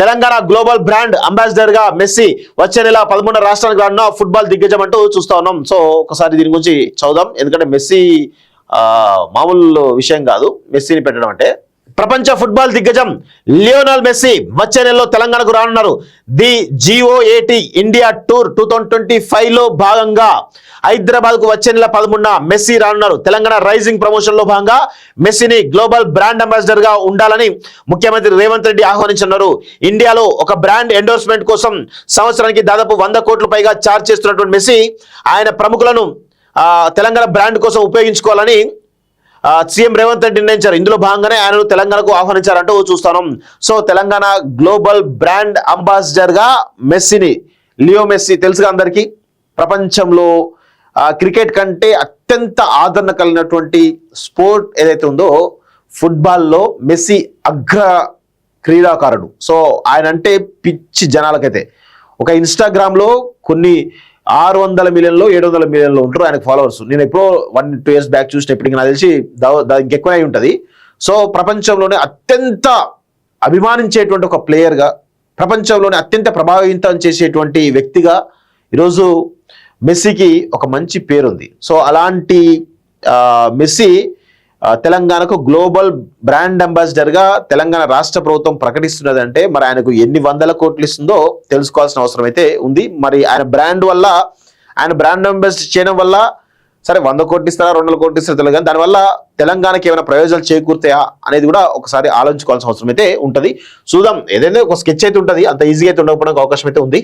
Telangana global brand ambassador గా messy వచ్చే నెల 13 రాష్ట్రానికి రానున్న ఫుట్బాల్ దిగ్గజం అంటూ చూస్తా ఉన్నాం. సో ఒకసారి దీని గురించి చదువుదాం. ఎందుకంటే మెస్సీ మామూలు విషయం కాదు. మెస్సీని పెట్టడం అంటే ప్రపంచ ఫుట్బాల్ దిగ్గజం లియోనల్ మెస్సీ వచ్చే నెలలో తెలంగాణకు రానున్నారు. ది GOAT ఇండియా టూర్ 2025 లో భాగంగా హైదరాబాద్ కు వచ్చే నెల 13న మెస్సీ రానున్నారు. తెలంగాణ రైజింగ్ ప్రమోషన్ లో భాగంగా మెస్సీని గ్లోబల్ బ్రాండ్ అంబాసిడర్ గా ఉండాలని ముఖ్యమంత్రి రేవంత్ రెడ్డి ఆహ్వానించున్నారు. ఇండియాలో ఒక బ్రాండ్ ఎండోర్స్మెంట్ కోసం సంవత్సరానికి దాదాపు 100 కోట్ల పైగా ఛార్జ్ చేస్తున్నటువంటి మెస్సీ ఆయన ప్రముఖులను తెలంగాణ బ్రాండ్ కోసం ఉపయోగించుకోవాలని సీఎం రేవంత్ రెడ్డి నిర్ణయించారు. ఇందులో భాగంగానే ఆయనను తెలంగాణకు ఆహ్వానించారంటూ చూస్తాం. So Telangana global brand ambassador గా మెస్సీని, లియో మెస్సీ తెలుసుగా అందరికీ, ప్రపంచంలో క్రికెట్ కంటే అత్యంత ఆదరణ కలిగినటువంటి స్పోర్ట్ ఏదైతే ఉందో ఫుట్బాల్లో మెస్సీ అగ్ర క్రీడాకారుడు. సో ఆయన అంటే పిచ్చి జనాలకైతే. ఒక ఇన్స్టాగ్రామ్లో కొన్ని 600 మిలియన్లో 700 మిలియన్లో ఉంటారు ఆయనకు ఫాలోవర్స్. నేను ఎప్పుడో 1-2 ఇయర్స్ బ్యాక్ చూసినప్పటికీ నాకు తెలిసి ఇంకెక్కువ అయి ఉంటుంది. సో ప్రపంచంలోనే అత్యంత అభిమానించేటువంటి ఒక ప్లేయర్గా, ప్రపంచంలోనే అత్యంత ప్రభావితం చేసేటువంటి వ్యక్తిగా ఈరోజు మెస్సీకి ఒక మంచి పేరుంది. సో అలాంటి మెస్సీ తెలంగాణకు గ్లోబల్ బ్రాండ్ అంబాసిడర్ గా తెలంగాణ రాష్ట్ర ప్రభుత్వం ప్రకటిస్తున్నదంటే మరి ఆయనకు ఎన్ని 100 కోట్లు ఇస్తుందో తెలుసుకోవాల్సిన అవసరం అయితే ఉంది. మరి ఆయన బ్రాండ్ అంబాసిడర్ చేయడం వల్ల సరే 100 కోట్లు ఇస్తారా 200 కోట్లు ఇస్తారా తెలియదు, కానీ దానివల్ల తెలంగాణకి ఏమైనా ప్రయోజనాలు చేకూరుతాయా అనేది కూడా ఒకసారి ఆలోచించుకోవాల్సిన అవసరం అయితే ఉంటుంది. చూద్దాం. ఏదైనా ఒక స్కెచ్ అయితే ఉంటుంది, అంత ఈజీగా అయితే ఉండకపోవడానికి అవకాశం అయితే ఉంది.